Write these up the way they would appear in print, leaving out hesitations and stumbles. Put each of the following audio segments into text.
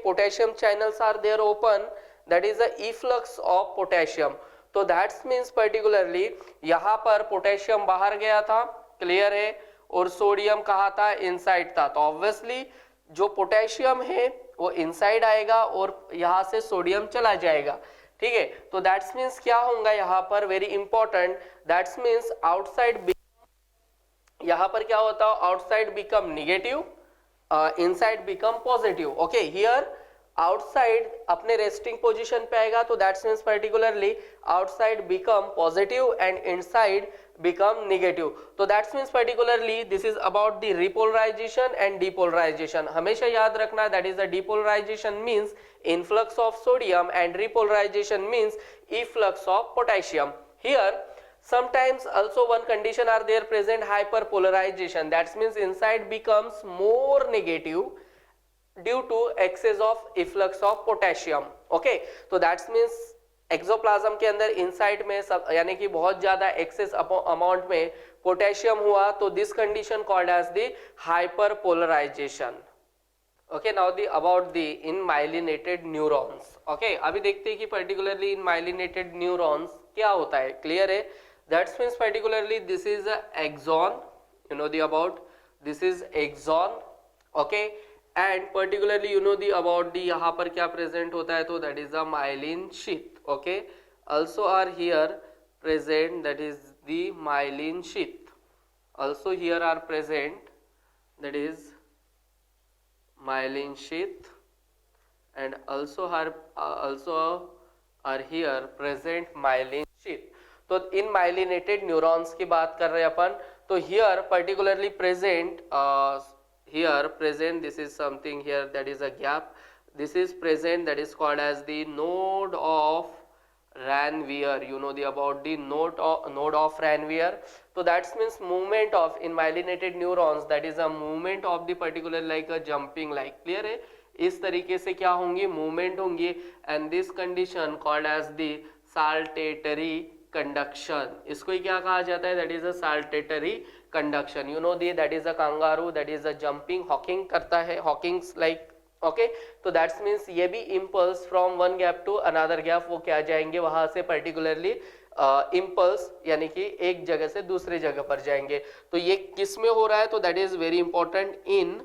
potassium channels are there open, that is the efflux of potassium. तो that's means particularly यहाँ पर potassium बाहर गया था, क्लियर है, और सोडियम कहाँ था, इनसाइड था. तो ऑब्वियसली जो पोटेशियम है वो इनसाइड आएगा और यहाँ से सोडियम चला जाएगा. ठीक है, तो दैट्स मीन्स क्या होगा यहाँ पर, very important, that's means outside, यहाँ पर क्या होता है, outside become negative, inside become positive. Okay, here outside अपने रेस्टिंग पोजीशन पे आएगा, तो that's means particularly outside become positive and inside become negative. तो that's means particularly this is about the repolarization and depolarization. हमेशा याद रखना, that is the depolarization means influx of sodium and repolarization means efflux of potassium. Here sometimes also one condition are there present, hyperpolarization, that means inside becomes more negative due to excess of efflux of potassium. okay, तो that means axoplasm के अंदर inside में सब यानी कि बहुत ज्यादा excess amount में पोटेशियम हुआ, तो this condition called as the hyperpolarization. Okay, now the about the in myelinated neurons. Okay, अभी देखते हैं कि पर्टिकुलरली इन माइलिनेटेड न्यूरॉन्स क्या होता है. क्लियर है, that means particularly this is a axon, you know the about this is axon. okay, and particularly you know the about the यहाँ पर क्या present होता है, तो that is a myelin sheath. okay, also are here present, that is the myelin sheath. also here are present, that is myelin sheath, and also are here present myelin sheath. तो इन myelinated neurons की बात कर रहे हैं अपन. तो here particularly present, here present, this is something here, that is a gap, this is present, that is called as the node of Ranvier. you know the about the node of Ranvier. so that means movement of in myelinated neurons, that is a movement of the particular like a jumping like. clear है, इस तरीके से क्या होंगी, movement होंगी, and this condition called as the saltatory conduction. इसको ही क्या कहा जाता है, that is a saltatory conduction. You know the that is a kangaroo, that is a jumping, hopping करता है, हॉकिंग्स लाइक. ओके, तो दैट्स मीन्स ये भी impulse from one gap to another gap वो क्या जाएंगे, वहां से पर्टिकुलरली इम्पल्स यानी कि एक जगह से दूसरी जगह पर जाएंगे. तो ये किस में हो रहा है, तो that is very important in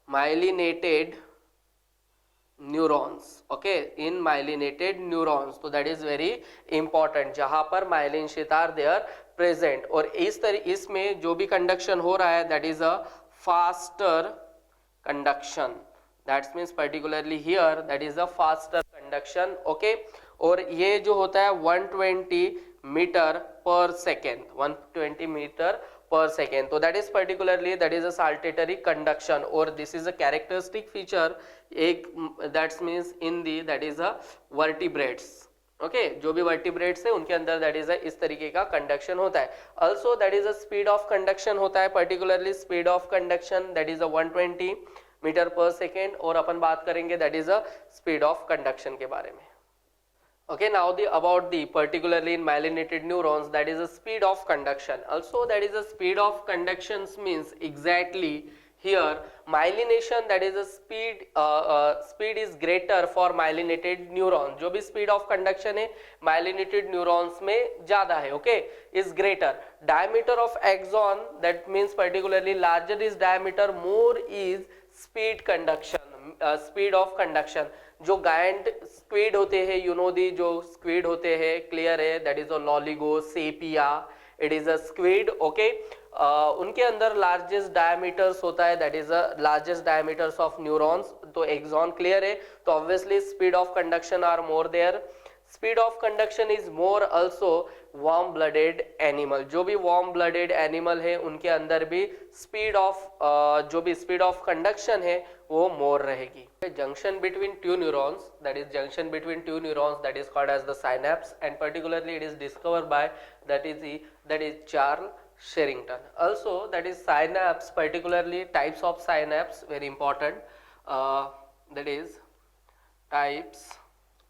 myelinated neurons. Okay, in myelinated neurons, तो दैट इज वेरी इंपॉर्टेंट, जहां पर myelin sheath are there present. और इसमें जो भी कंडक्शन हो रहा है, that is a faster conduction. That means particularly here that is a faster conduction. Okay, और ये जो होता है 120 मीटर पर second, 120 metre per second. so that is particularly that is a saltatory conduction, or this is a characteristic feature एक that means in the that is a vertebrates. Okay, जो भी vertebrates है उनके अंदर दैट इज इस तरीके का conduction होता है. Also that is a speed of conduction होता है, particularly speed of conduction that is a 120 metre पर सेकेंड. और अपन बात करेंगे that is a speed of conduction के बारे में. Okay, now the about the particularly in myelinated neurons, that is a speed of conduction. Also that is a speed of conduction means exactly here myelination, that is a speed speed is greater for myelinated neurons. जो भी speed of conduction है myelinated neurons में ज़्यादा है. okay, is greater. diameter of axon, that means particularly larger is diameter, more is speed conduction, speed of conduction. जो गायंट squid होते हैं, you know दी जो स्क्वीड होते हैं, क्लियर है, that is a loligo sepia, it is a squid. Okay, उनके अंदर largest diameters होता है, that is a largest diameters of neurons. तो एक्सॉन क्लियर है, तो obviously speed of conduction are more there. Speed of conduction is more also warm blooded animal. जो भी warm blooded animal है उनके अंदर भी स्पीड ऑफ जो भी स्पीड ऑफ कंडक्शन है वो मोर रहेगी. junction between two neurons, that is junction between two neurons, that is called as the synapse, and particularly it is discovered by that is Charles Sherrington. Also that is synapse, particularly types of synapse, very important, that is types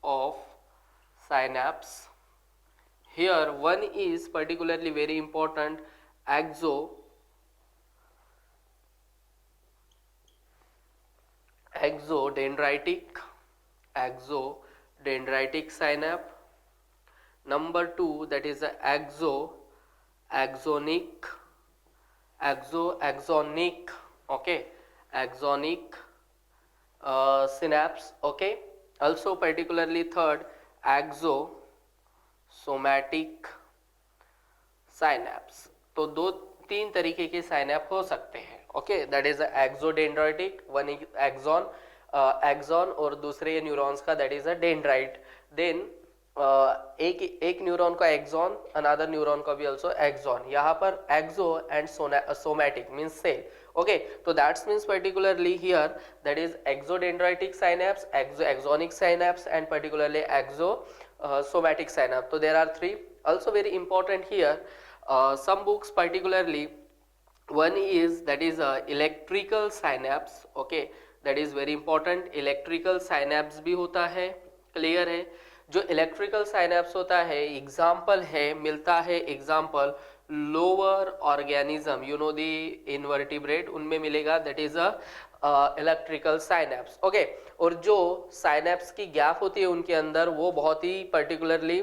of synapse. Here one is particularly very important, exodendritic synapse. Number 2, that is a axonic, okay, axonic synapse, okay. Also particularly third, axosomatic synapse. तो दो तीन तरीके के साइनैप हो सकते हैं, okay. That is axodendritic, one axon, axon, और दूसरे न्यूरॉन्स का that is a dendrite. Then एक न्यूरॉन का एक्सॉन, अनदर न्यूरॉन का भी ऑल्सो एक्सॉन. यहाँ पर axo and somatic means cell, okay. So that means particularly here that is exodendritic synapse, axonic synapse, and particularly axosomatic synapse. So there are three. Also very important here, some books particularly, one is that is electrical synapse, okay. That is very important. electrical synapse भी होता है, clear है. जो electrical synapse होता है, example है, मिलता है example lower organism, you know the invertebrate, उनमें मिलेगा that is a electrical synapse, okay. और जो साइनेप्स की गैप होती है उनके अंदर, वो बहुत ही पर्टिकुलरली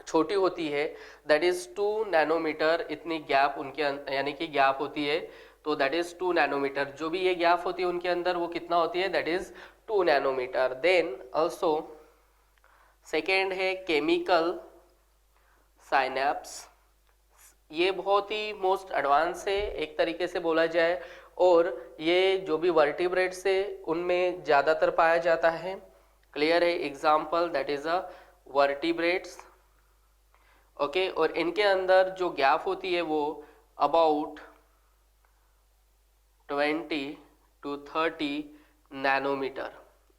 छोटी होती है, दैट इज 2 नैनोमीटर. इतनी गैप उनके यानी कि गैप होती है, तो दैट इज 2 नैनोमीटर. जो भी ये गैप होती है उनके अंदर, वो कितना होती है, that is 2 nanometre. Then also second है केमिकल साइनेप्स. ये बहुत ही मोस्ट एडवांस है एक तरीके से बोला जाए, और ये जो भी वर्टिब्रेट्स है उनमें ज़्यादातर पाया जाता है, क्लियर है. Example that is a vertebrates, okay. और इनके अंदर जो गैप होती है वो अबाउट 20 to 30 नैनोमीटर,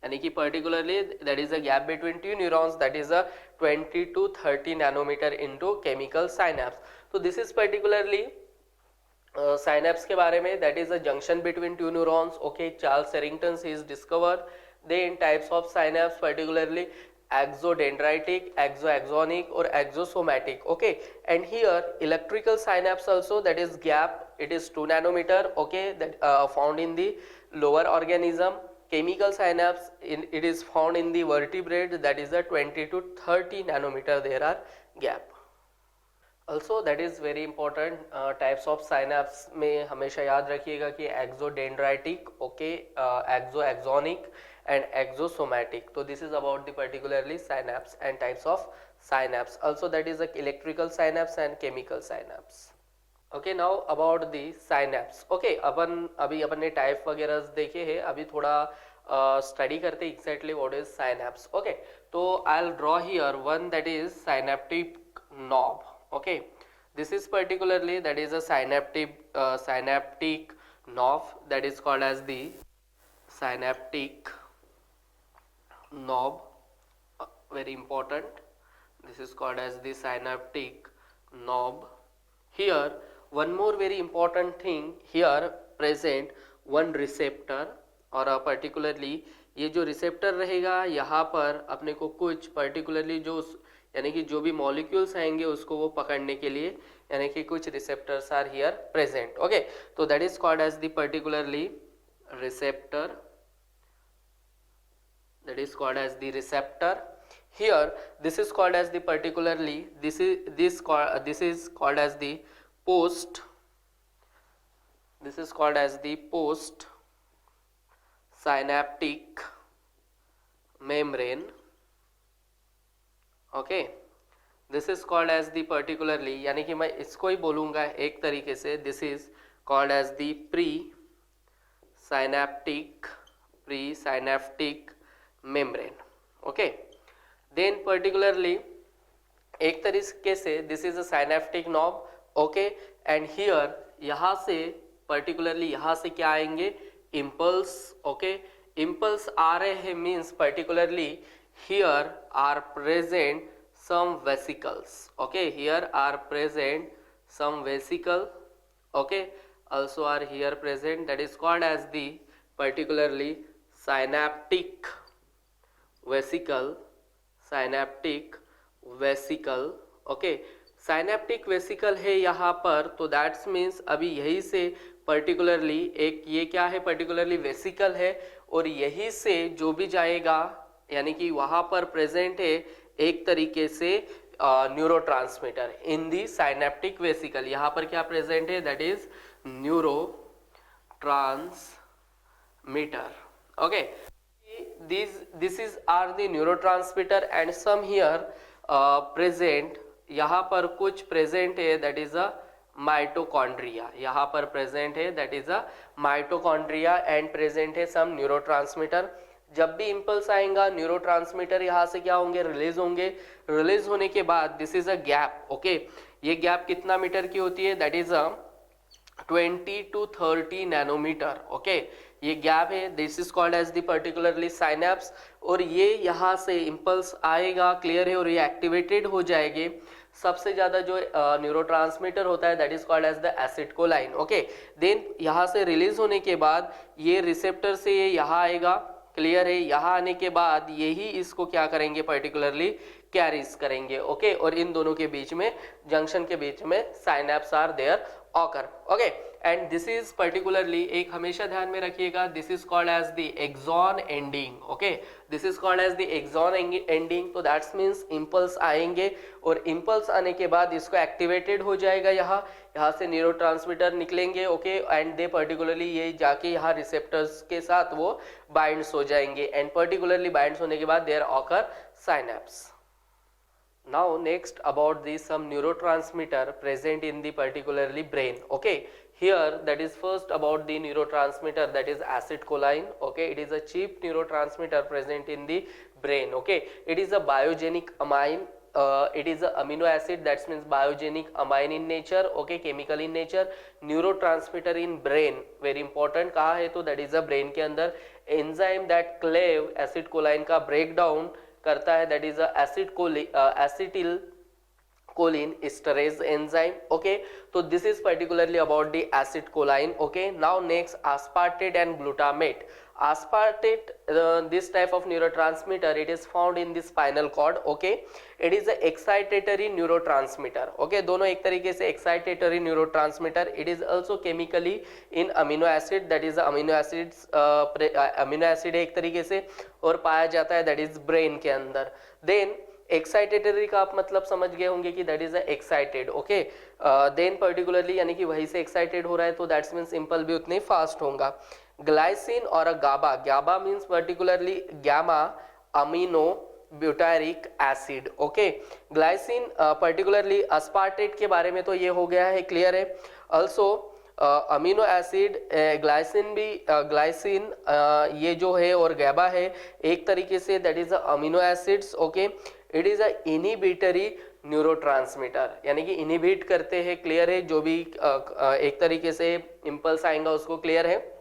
यानी कि particularly that is a gap between two neurons, that is a 20 to 30 nanometre into chemical synapse. तो दिस इज पर्टिकुलरली साइनेप्स के बारे में, that is a junction between two neurons, okay. Charles Errington is discovered. Then types of synapse particularly exodendritic, axonic, or axosomatic, okay. And here electrical synapse also, that is gap, it is 2 nanometer, okay, that found in the lower organism. Chemical synapse, it is found in the vertebrate, that is a 20 to 30 nanometer there are gap. Also that is very important. Types of synapse में हमेशा याद रखिएगा कि exodendritic, okay, axonic and axosomatic. So this is about the particularly synapse and types of synapse. Also that is a electrical synapse and chemical synapse. Okay, now about the synapse. Okay, अभी अपन ने type वगैरह देखे हैं, अभी थोड़ा study करते हैं exactly what is synapse, okay. तो I will draw here one that is synaptic knob, okay. This is particularly that is a synaptic knob, that is called as the synaptic knob, very important. This is called as the synaptic knob. Here one more very important thing, here present one receptor, और particularly ये जो receptor रहेगा यहाँ पर अपने को कुछ particularly जो यानी कि जो भी मॉलिक्यूल्स आएंगे उसको वो पकड़ने के लिए, यानी कि कुछ receptors are here present, okay. तो that is called as the particularly receptor, that is called as the receptor. Here this is called as the particularly this is called as the post, this is called as the post synaptic membrane, okay. This is called as the particularly, यानी कि मैं इसको ही बोलूँगा एक तरीके से, this is called as the pre-synaptic membrane, okay. Then particularly एक तरीके से this is a synaptic knob, okay. And here यहाँ से particularly यहाँ से क्या आएंगे, impulse, okay. Impulse आ रहे हैं means particularly here are present some vesicles, okay. Here are present some vesicle, okay. Also are here present, that is called as the particularly synaptic vesicle, okay. Synaptic vesicle है यहाँ पर, तो that's means अभी यही से particularly एक ये क्या है, पर्टिकुलरली वेसिकल है, और यही से जो भी जाएगा यानी कि वहां पर प्रेजेंट है एक तरीके से न्यूरोट्रांसमीटर इन दी साइनेप्टिक वेसिकल। यहाँ पर क्या प्रेजेंट है, that is neuro transmitter. Okay, this is are the neurotransmitter and some here present. यहाँ पर कुछ प्रेजेंट है दैट इज अ माइटोकॉन्ड्रिया, यहाँ पर प्रेजेंट है that is a mitochondria and present है सम न्यूरोट्रांसमीटर। जब भी इम्पल्स आएगा न्यूरोट्रांसमीटर यहाँ से क्या होंगे, रिलीज होंगे। रिलीज होने के बाद this is a gap, okay, ये गैप कितना मीटर की होती है, that is a 20 to 30 nanometre, okay, ये गैप है, this is called as the particularly synapse. और ये यहाँ से इम्पल्स आएगा, क्लियर है, और ये एक्टिवेटेड हो जाएंगे। सबसे ज्यादा जो न्यूरोट्रांसमीटर होता है that is called as the acetylcholine, okay. Then यहाँ से रिलीज होने के बाद ये रिसेप्टर से ये यहाँ आएगा, क्लियर है, यहाँ आने के बाद यही इसको क्या करेंगे, पर्टिकुलरली कैरीज करेंगे, ओके। और इन दोनों के बीच में, जंक्शन के बीच में synapse are there occur, okay. And this is particularly, एक हमेशा ध्यान में रखिएगा, this is called as the axon ending, okay, this is called as the axon ending. तो दैट्स मीन्स इम्पल्स आएंगे और इम्पल्स आने के बाद इसको एक्टिवेटेड हो जाएगा, यहाँ से न्यूरोट्रांसमीटर निकलेंगे, ओके, एंड दे पर्टिकुलरली ये जाके यहाँ रिसेप्टर्स के साथ वो बाइंड्स हो जाएंगे एंड पर्टिकुलरली बाइंड्स होने के बाद there occur synapse. Now next about the some neurotransmitter present in the particularly brain, okay. Here that is first about the neurotransmitter that is acetylcholine, okay. It is a cheap neurotransmitter present in the brain, okay. It is a biogenic amine, it is a amino acid, that means biogenic amine in nature, okay, chemical in nature. Neurotransmitter in brain very important, कहाँ है तो that is a brain के अंदर enzyme that cleave acetylcholine का breakdown करता है, that is acetyl choline esterase enzyme, okay. तो this is particularly about the acetylcholine, okay. Now next aspartate and glutamate. Aspartate, this type of neurotransmitter, it is found in the spinal cord, okay. It is a excitatory neurotransmitter, okay. दोनों एक तरीके से excitatory neurotransmitter. It is also chemically in amino acid, that is amino acids, amino acid है एक तरीके से और पाया जाता है that is brain के अंदर। Then एक्साइटेटरी का आप मतलब समझ गए होंगे कि that is excited, okay. Then particularly यानी कि वहीं से एक्साइटेड हो रहा है तो दैट्स मीन्स इम्पल भी उतने फास्ट होगा। ग्लाइसिन और GABA, GABA means particularly gamma amino butyric acid, okay. Glycine particularly aspartate के बारे में तो ये हो गया है, क्लियर है। ऑल्सो अमीनो एसिड ग्लाइसिन भी, ग्लाइसिन ये जो है और गैबा है एक तरीके say that is amino acids, okay. It is a inhibitory neurotransmitter, यानी कि इनहिबिट करते हैं, क्लियर है, जो भी एक तरीके से इम्पल्स आएगा उसको, क्लियर है।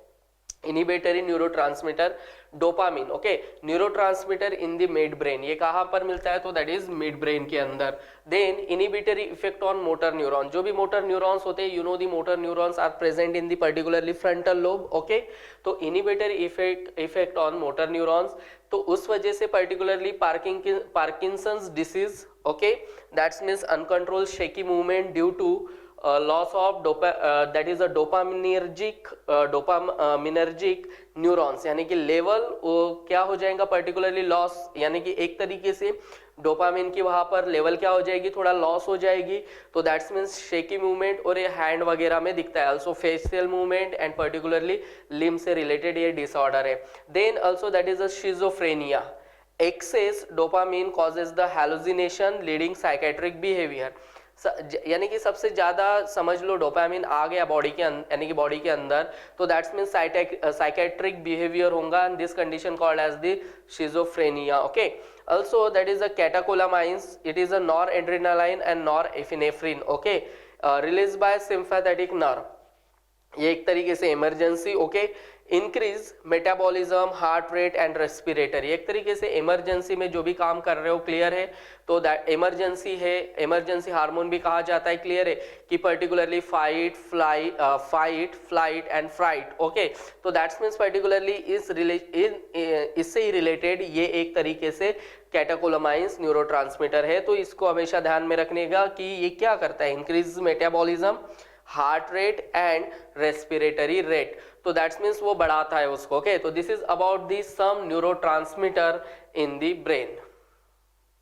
Inhibitory neurotransmitter dopamine, okay, neurotransmitter in the mid brain, ये कहाँ पर मिलता है तो दैट इज मिड ब्रेन के अंदर। Then inhibitory effect on motor neuron, जो भी मोटर न्यूरॉन्स होते हैं, you know the motor neurons are present in the particularly frontal lobe, okay. तो inhibitory effect on motor neurons, तो उस वजह से particularly Parkinson's disease, okay, that's means uncontrol shaky movement due to loss of that is a dopaminergic neurons, यानी कि level क्या हो जाएगा पर्टिकुलरली लॉस, यानी कि एक तरीके से डोपामिन की वहां पर लेवल क्या हो जाएगी, थोड़ा लॉस हो जाएगी, तो दैट्स मीन्स शेकी मूवमेंट और ये हैंड वगैरह में दिखता है। Also facial movement and particularly limb से रिलेटेड ये डिसऑर्डर है। Then also that is a schizophrenia, excess dopamine causes the hallucination leading psychiatric behaviour, यानी कि सबसे ज्यादा समझ लो डोपामिन आ गया बॉडी के यानी कि बॉडी के अंदर, तो दैट्स मीन साइकेट्रिक बिहेवियर होगा and this condition called as the schizophrenia, okay. Also that is a catecholamines, it is a noradrenaline and norepinephrine, okay, release by sympathetic nerve, ये एक तरीके से emergency, okay. Increase metabolism, heart rate and respiratory, एक तरीके से emergency में जो भी काम कर रहे हो, क्लियर है, तो दैट इमरजेंसी है, इमरजेंसी हार्मोन भी कहा जाता है, क्लियर है, कि particularly fight flight and fright, okay. तो दैट्स मीन्स पर्टिकुलरली इससे ही रिलेटेड ये एक तरीके से कैटाकोलामाइंस न्यूरोट्रांसमीटर है, तो इसको हमेशा ध्यान में रखने का कि ये क्या करता है, increase metabolism, heart rate and respiratory rate, तो दैट्स मीन्स वो बढ़ाता है उसको. ओके, तो this is about the some neurotransmitter in the brain.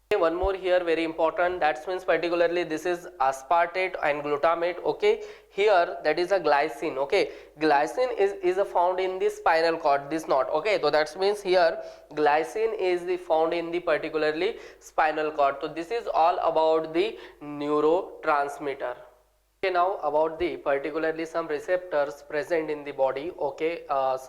Okay, one more here very important, that means particularly this is aspartate and glutamate. Okay, here that is a glycine. Okay, glycine is found in the spinal cord, this not. Okay, so that means here glycine is the found in the particularly spinal cord. So this is all about the neurotransmitter. Okay, now about the particularly some receptors present in the body. Okay,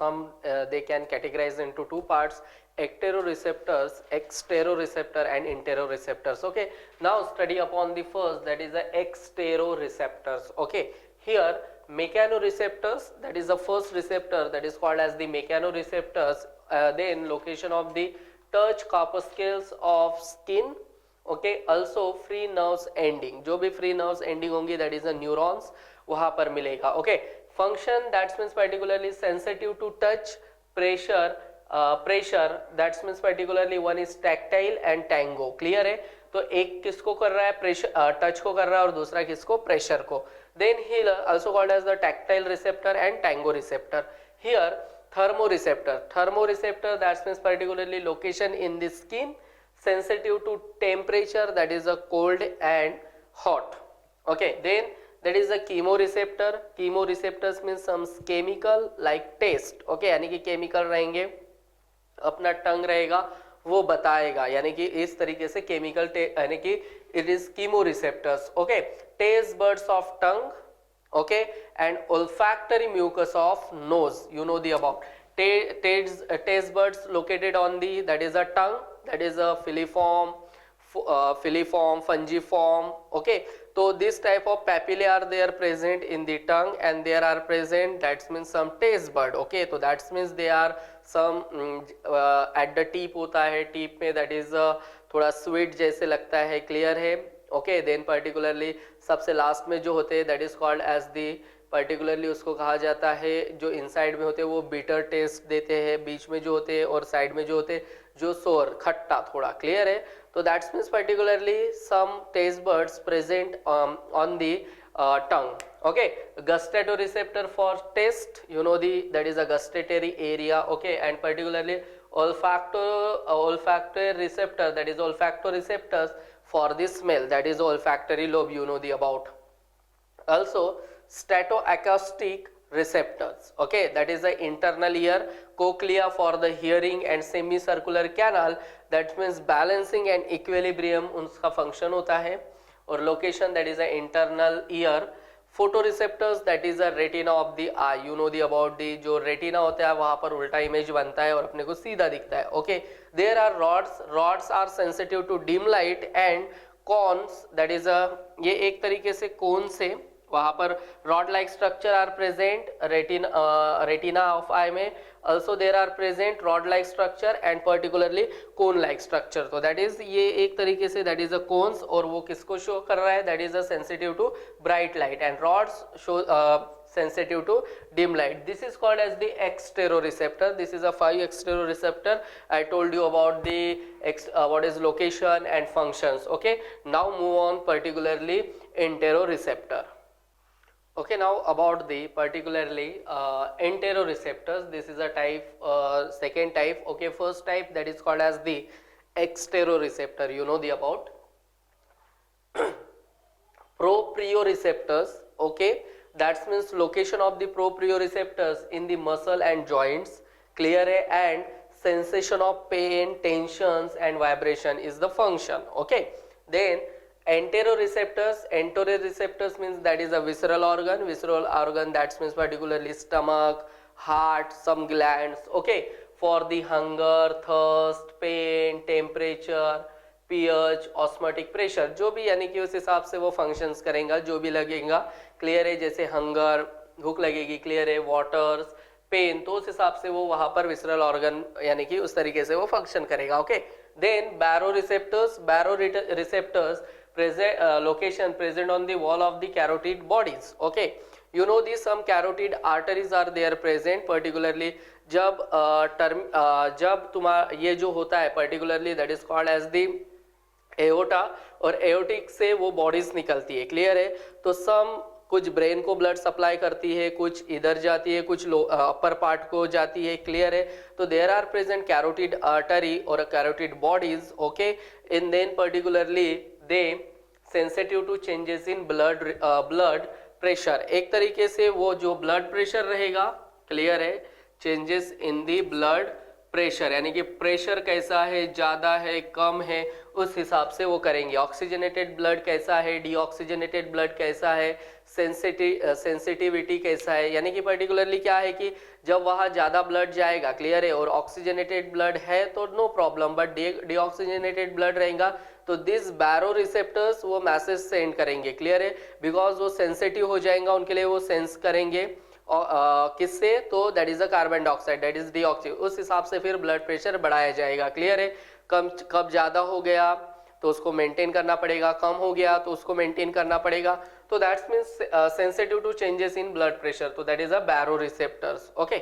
some they can categorize into two parts: ecteroreceptors, exteroreceptor and interoreceptors. Okay, now study upon the first, that is the exteroreceptors. Okay, here mechanoreceptors, that is the first receptor, that is called as the mechanoreceptors. Then location of the touch corpuscles of skin. Okay, also free nerves ending, जो भी free nerves ending होंगी that is a neurons, वहां पर मिलेगा. Okay, function that's means particularly sensitive to touch, pressure that's means particularly one is tactile and tango. Clear है? तो एक किसको कर रहा है, प्रेशर टच को कर रहा है, और दूसरा किसको, प्रेशर को. Then he also called as the tactile receptor and tango receptor. Here thermoreceptor that means particularly location in the skin, sensitive to temperature, that is a cold and hot. Okay, then that is a chemoreceptors means some chemical like taste. Okay, यानी कि chemical रहेंगे, अपना टंग रहेगा वो बताएगा, यानी कि इस तरीके से केमिकल यानी कि it is chemoreceptors. Okay, taste buds of tongue. Okay, and olfactory mucus of nose, you know the above. Taste buds located on the, that is a tongue, that is a filiform, fungiform. Okay, so this type of papillae are there present in the tongue, and there are present, that means some taste bud. Okay, so that means they are some at the tip होता है, टीप में that is थोड़ा sweet जैसे लगता है. Clear है? Okay, then particularly सबसे last में जो होते हैं that is called as the, particularly उसको कहा जाता है, जो इनसाइड में होते हैं वो बिटर टेस्ट देते हैं, बीच में जो होते हैं और साइड में जो होते हैं जो सोर, खट्टा थोड़ा. क्लियर है? तो that's means particularly some taste buds present on the tongue. Okay, gustatoreceptor for taste, you know the, that is a gustatory area. Okay, and particularly olfactory receptor, that is olfactoreceptors for the smell, that is olfactory lobe, you know the about. Also statoacoustic receptors. Okay, that is the internal ear, cochlea for the hearing and semicircular canal, that means balancing and equilibrium उसका function होता है. और location, that is the internal ear. Photoreceptors, that is a retina of the I, you know the about दी, जो retina होता है वहां पर उल्टा इमेज बनता है और अपने को सीधा दिखता है. Okay, there are rods are sensitive to dim light and cones, that is a, ये एक तरीके से कोन से वहां पर rod like structure are present retina of eye में. also there are present rod like structure and particularly cone like structure. तो that is ये एक तरीके से that is a cones, और वो किसको show कर रहा है, that is a sensitive to bright light, and rods show sensitive to dim light. This is called as the exteroreceptor. This is a 5 exteroreceptor. I told you about the what is location and functions. Okay, now move on particularly enteroreceptor. Okay, now about the particularly enteroreceptors. This is a type, second type. Okay, first type that is called as the exteroreceptor, you know the about. Proprioceptors. Okay, that means location of the proprioceptors in the muscle and joints. Clear है? And sensation of pain, tensions and vibration is the function. Okay, then enteroreceptors means that is a visceral organ. Visceral organ, that means particularly stomach, heart, some glands. Okay, for the hunger, thirst, pain, temperature, pH, osmotic pressure, जो भी यानी कि उस हिसाब से वो functions करेगा, जो भी लगेगा. क्लियर है? जैसे hunger, भूख लगेगी, क्लियर है, waters, पेन, तो उस हिसाब से वो वहां पर विसरल ऑर्गन यानी कि उस तरीके से वो फंक्शन करेगा. Okay, then baroreceptors present location present on the wall of the carotid bodies. Okay, you know these some carotid arteries are there present, particularly जब जब तुम्हारा ये जो होता है particularly that is called as the aorta, और aortic से वो bodies निकलती है. क्लियर है? तो some कुछ ब्रेन को ब्लड सप्लाई करती है, कुछ इधर जाती है, कुछ अपर पार्ट को जाती है, क्लियर है। तो there are present carotid artery और carotid bodies, okay, in then particularly they sensitive to changes in blood pressure. एक तरीके से वो जो ब्लड प्रेशर रहेगा, क्लियर है, changes in the blood pressure, यानी कि प्रेशर कैसा है, ज्यादा है, कम है, उस हिसाब से वो करेंगे। ऑक्सीजनेटेड ब्लड कैसा है, डीऑक्सीजनेटेड ब्लड कैसा है, सेंसिटिविटी कैसा है, यानी कि पर्टिकुलरली क्या है कि जब वहाँ ज्यादा ब्लड जाएगा, क्लियर है, और ऑक्सीजनेटेड ब्लड है तो no problem, but deoxygenated blood रहेगा तो दिस बैरो रिसेप्टर्स वो मैसेज सेंड करेंगे, क्लियर है, बिकॉज वो सेंसिटिव हो जाएगा, उनके लिए वो सेंस करेंगे किससे, तो that is a carbon dioxide, that is deoxy, उस हिसाब से फिर ब्लड प्रेशर बढ़ाया जाएगा, क्लियर है। कब ज्यादा हो गया तो उसको मेंटेन करना पड़ेगा, कम हो गया तो उसको मेंटेन करना पड़ेगा, तो that's means sensitive to changes in blood pressure, तो that is a baroreceptors, okay.